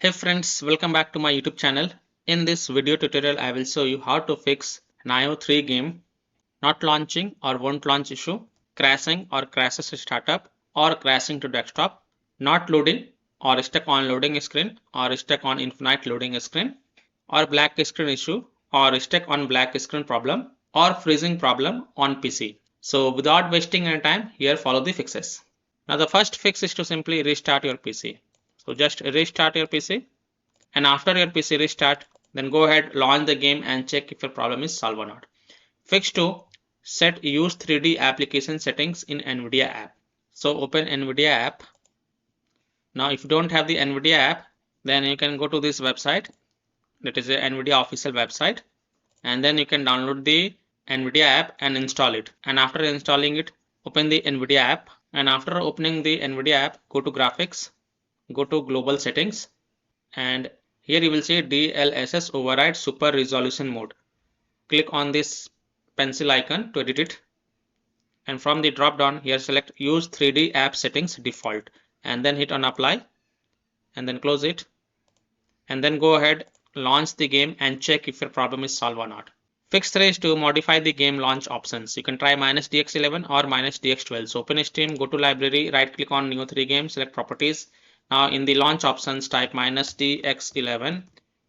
Hey friends, welcome back to my YouTube channel. In this video tutorial, I will show you how to fix Nioh 3 game not launching or won't launch issue, crashing or crashes to startup or crashing to desktop, not loading or stuck on loading screen or stuck on infinite loading screen, or black screen issue or stuck on black screen problem or freezing problem on PC. So without wasting any time, here follow the fixes. Now the first fix is to simply restart your PC. So just restart your PC, and after your PC restart, then go ahead, launch the game and check if your problem is solved or not. Fix 2, set use 3D application settings in Nvidia app. So open Nvidia app. Now if you don't have the Nvidia app, then you can go to this website, that is the Nvidia official website, and then you can download the Nvidia app and install it. And after installing it, open the Nvidia app, and after opening the Nvidia app, go to graphics, go to global settings, and here you will see DLSS override super resolution mode. Click on this pencil icon to edit it, and from the drop down here select use 3D app settings default, and then hit on apply, and then close it, and then go ahead, launch the game and check if your problem is solved or not. Fix 3 is to modify the game launch options. You can try -DX11 or -DX12. So open Steam, go to library, right click on Nioh 3 game, select properties. Now in the launch options type -DX11,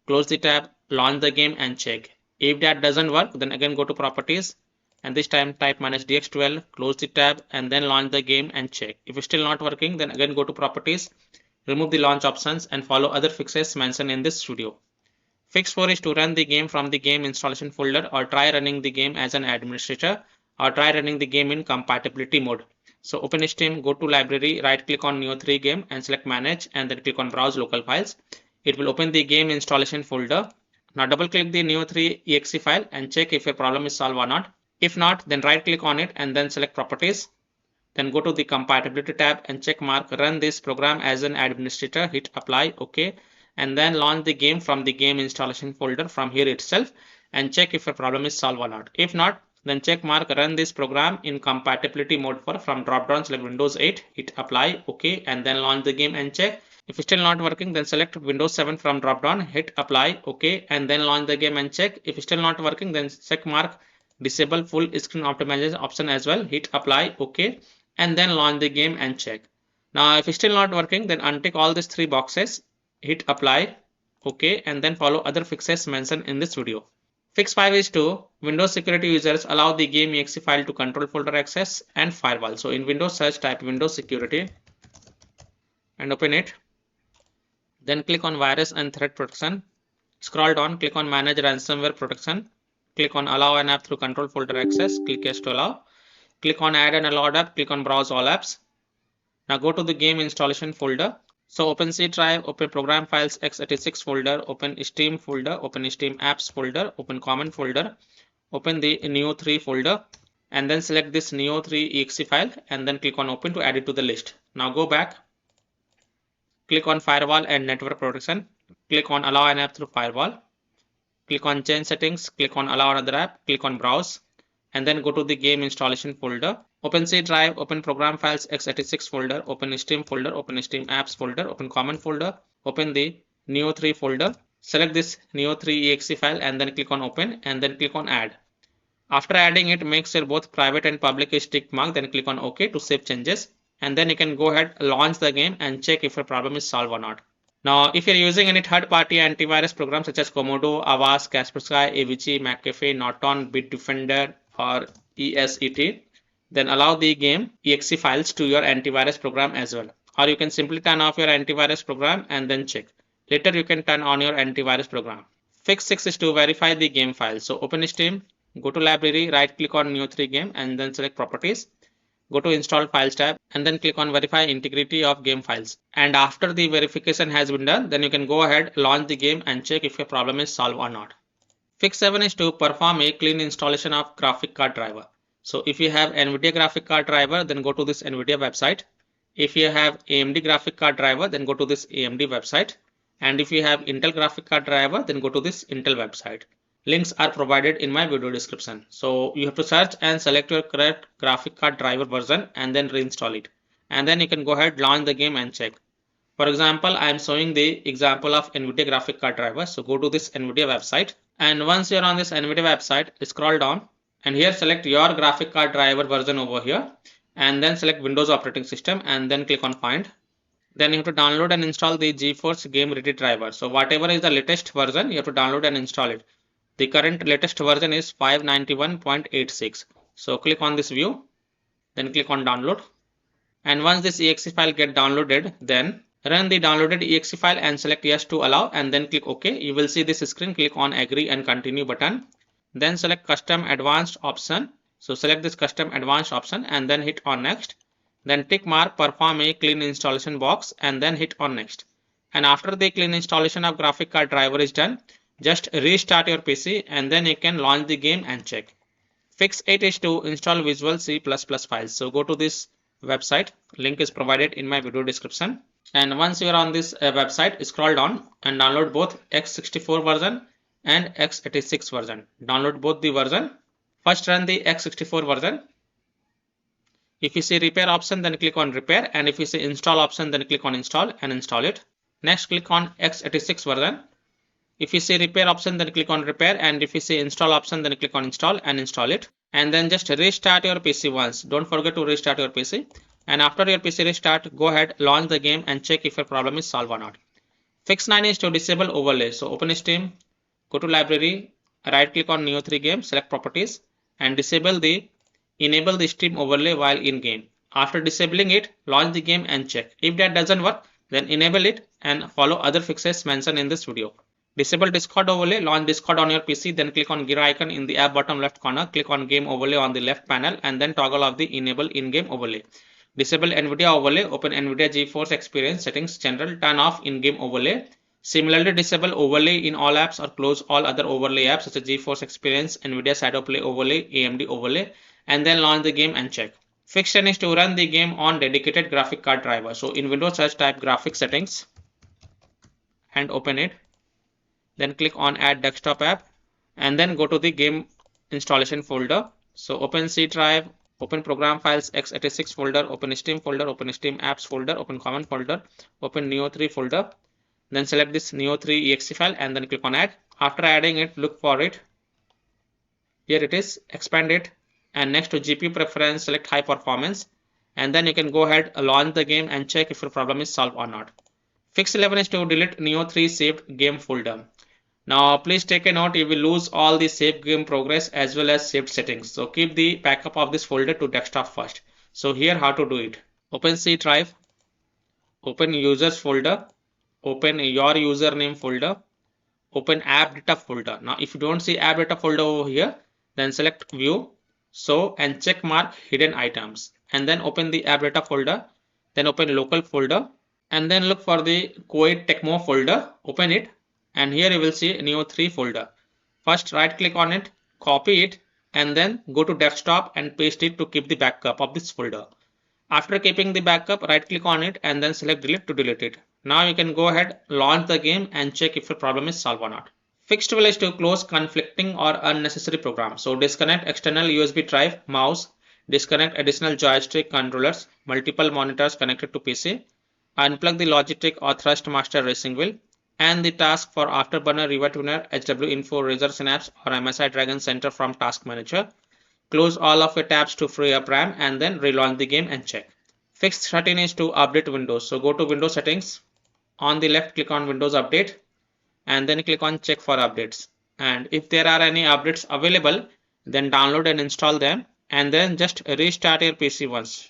close the tab, launch the game and check. If that doesn't work, then again go to properties, and this time type -DX12, close the tab and then launch the game and check. If it's still not working, then again go to properties, remove the launch options and follow other fixes mentioned in this video. Fix 4 is to run the game from the game installation folder or try running the game as an administrator or try running the game in compatibility mode. So open Steam, go to library, right click on Nioh 3 game and select manage, and then click on browse local files. It will open the game installation folder. Now double click the Nioh 3 exe file and check if your problem is solved or not. If not, then right click on it and then select properties. Then go to the compatibility tab and check mark run this program as an administrator, hit apply, OK, and then launch the game from the game installation folder from here itself and check if your problem is solved or not. If not, then check mark run this program in compatibility mode for from drop down select Windows 8, hit apply, OK, and then launch the game and check. If it's still not working, then select Windows 7 from drop down, hit apply, OK, and then launch the game and check. If it's still not working, then check mark disable full screen optimization option as well, hit apply, OK, and then launch the game and check. Now if it's still not working, then untick all these 3 boxes, hit apply, OK, and then follow other fixes mentioned in this video. Fix 5 is to Windows security users allow the game exe file to control folder access and firewall. So in Windows search type Windows security and open it. Then click on virus and threat protection. Scroll down, click on manage ransomware protection. Click on allow an app through control folder access. Click yes to allow. Click on add an allowed app. Click on browse all apps. Now go to the game installation folder. So open C drive, open program files x86 folder, open Steam folder, open Steam apps folder, open common folder, open the Nioh 3 folder, and then select this Nioh 3 exe file and then click on open to add it to the list. Now go back, click on firewall and network protection, click on allow an app through firewall, click on change settings, click on allow another app, click on browse, and then go to the game installation folder. Open C drive, open program files x86 folder, open Steam folder, open Steam apps folder, open common folder, open the Nioh 3 folder, select this Nioh 3 exe file and then click on open and then click on add. After adding it, make sure both private and public is tick marked, then click on OK to save changes, and then you can go ahead, launch the game and check if your problem is solved or not. Now if you're using any third-party antivirus programs such as Komodo, Avast, Kaspersky, Avicii, McAfee, Norton, Bitdefender or ESET, then allow the game exe files to your antivirus program as well. Or you can simply turn off your antivirus program and then check. Later you can turn on your antivirus program. Fix 6 is to verify the game file. So open Steam, go to library, right click on Nioh 3 game and then select properties. Go to install files tab and then click on verify integrity of game files. And after the verification has been done, then you can go ahead, launch the game and check if your problem is solved or not. Fix 7 is to perform a clean installation of graphic card driver. So if you have Nvidia graphic card driver, then go to this Nvidia website. If you have AMD graphic card driver, then go to this AMD website. And if you have Intel graphic card driver, then go to this Intel website. Links are provided in my video description. So you have to search and select your correct graphic card driver version and then reinstall it. And then you can go ahead, launch the game and check. For example, I am showing the example of Nvidia graphic card driver. So go to this Nvidia website, and once you're on this Nvidia website, scroll down and here select your graphic card driver version over here, and then select Windows operating system and then click on find. Then you have to download and install the GeForce Game Ready driver. So whatever is the latest version, you have to download and install it. The current latest version is 591.86. So click on this view, then click on download. And once this exe file get downloaded, then run the downloaded exe file and select yes to allow, and then click OK. You will see this screen. Click on agree and continue button. Then select custom advanced option. So select this custom advanced option and then hit on next. Then tick mark perform a clean installation box and then hit on next. And after the clean installation of graphic card driver is done, just restart your PC and then you can launch the game and check. Fix 8 is to install Visual C++ files. So go to this website. Link is provided in my video description. And once you are on this website, scroll down and download both x64 version and x86 version. Download both the version. First run the x64 version. If you see repair option, then click on repair, and if you see install option, then click on install and install it. Next click on x86 version. If you see repair option, then click on repair, and if you see install option, then click on install and install it. And then just restart your PC once. Don't forget to restart your PC. And after your PC restart, go ahead, launch the game and check if your problem is solved or not. Fix 9 is to disable overlay. So open Steam, go to library, right click on Nioh 3 game, select properties and enable the Steam overlay while in game. After disabling it, launch the game and check. If that doesn't work, then enable it and follow other fixes mentioned in this video. Disable Discord overlay, launch Discord on your PC, then click on gear icon in the app bottom left corner, click on game overlay on the left panel and then toggle off the enable in-game overlay. Disable Nvidia overlay, open Nvidia GeForce Experience settings general, turn off in-game overlay. Similarly, disable overlay in all apps or close all other overlay apps such as GeForce Experience, Nvidia Shadowplay overlay, AMD overlay, and then launch the game and check. Fix 10 is to run the game on dedicated graphic card driver. So in Windows search type graphic settings and open it. Then click on add desktop app and then go to the game installation folder. So open C drive, open program files x86 folder, open Steam folder, open Steam apps folder, open common folder, open Nioh 3 folder. Then select this Nioh 3 exe file and then click on add. After adding it, look for it. Here it is, expand it, and next to GPU preference, select high performance, and then you can go ahead, launch the game and check if your problem is solved or not. Fix 11 is to delete Nioh 3 saved game folder. Now please take a note, you will lose all the saved game progress as well as saved settings. So keep the backup of this folder to desktop first. So here how to do it. Open C drive, open users folder, open your username folder, open app data folder. Now if you don't see app data folder over here, then select view, show and check mark hidden items, and then open the app data folder, then open local folder and then look for the Kuwait Tecmo folder, open it, and here you will see Nioh 3 folder. First right click on it, copy it and then go to desktop and paste it to keep the backup of this folder. After keeping the backup, right click on it and then select delete to delete it. Now you can go ahead, launch the game and check if your problem is solved or not. Fix 12 is to close conflicting or unnecessary programs. So disconnect external USB drive, mouse, disconnect additional joystick controllers, multiple monitors connected to PC, unplug the Logitech or Thrustmaster racing wheel, and the task for Afterburner, Riva Tuner, HW Info, Razer Synapse or MSI Dragon Center from Task Manager. Close all of your tabs to free up RAM and then relaunch the game and check. Fix 13 is to update Windows. So go to Windows settings. On the left, click on Windows Update and then click on check for updates. And if there are any updates available, then download and install them and then just restart your PC once.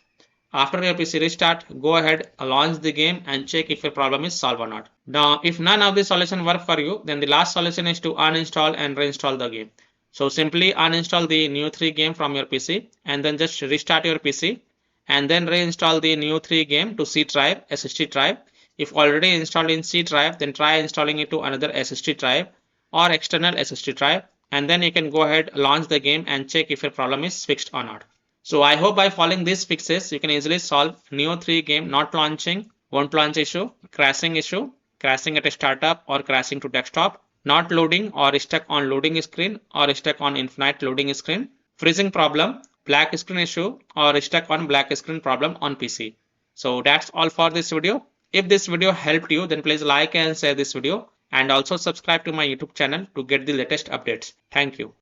After your PC restart, go ahead, launch the game and check if your problem is solved or not. Now, if none of the solution work for you, then the last solution is to uninstall and reinstall the game. So simply uninstall the Nioh 3 game from your PC and then just restart your PC and then reinstall the Nioh 3 game to C drive, SSD drive. If already installed in C drive, then try installing it to another SSD drive or external SSD drive, and then you can go ahead, launch the game and check if your problem is fixed or not. So I hope by following these fixes, you can easily solve Nioh 3 game not launching, won't launch issue, crashing at a startup or crashing to desktop, not loading or stuck on loading screen or stuck on infinite loading screen, freezing problem, black screen issue or stuck on black screen problem on PC. So that's all for this video. If this video helped you, then please like and share this video and also subscribe to my YouTube channel to get the latest updates. Thank you.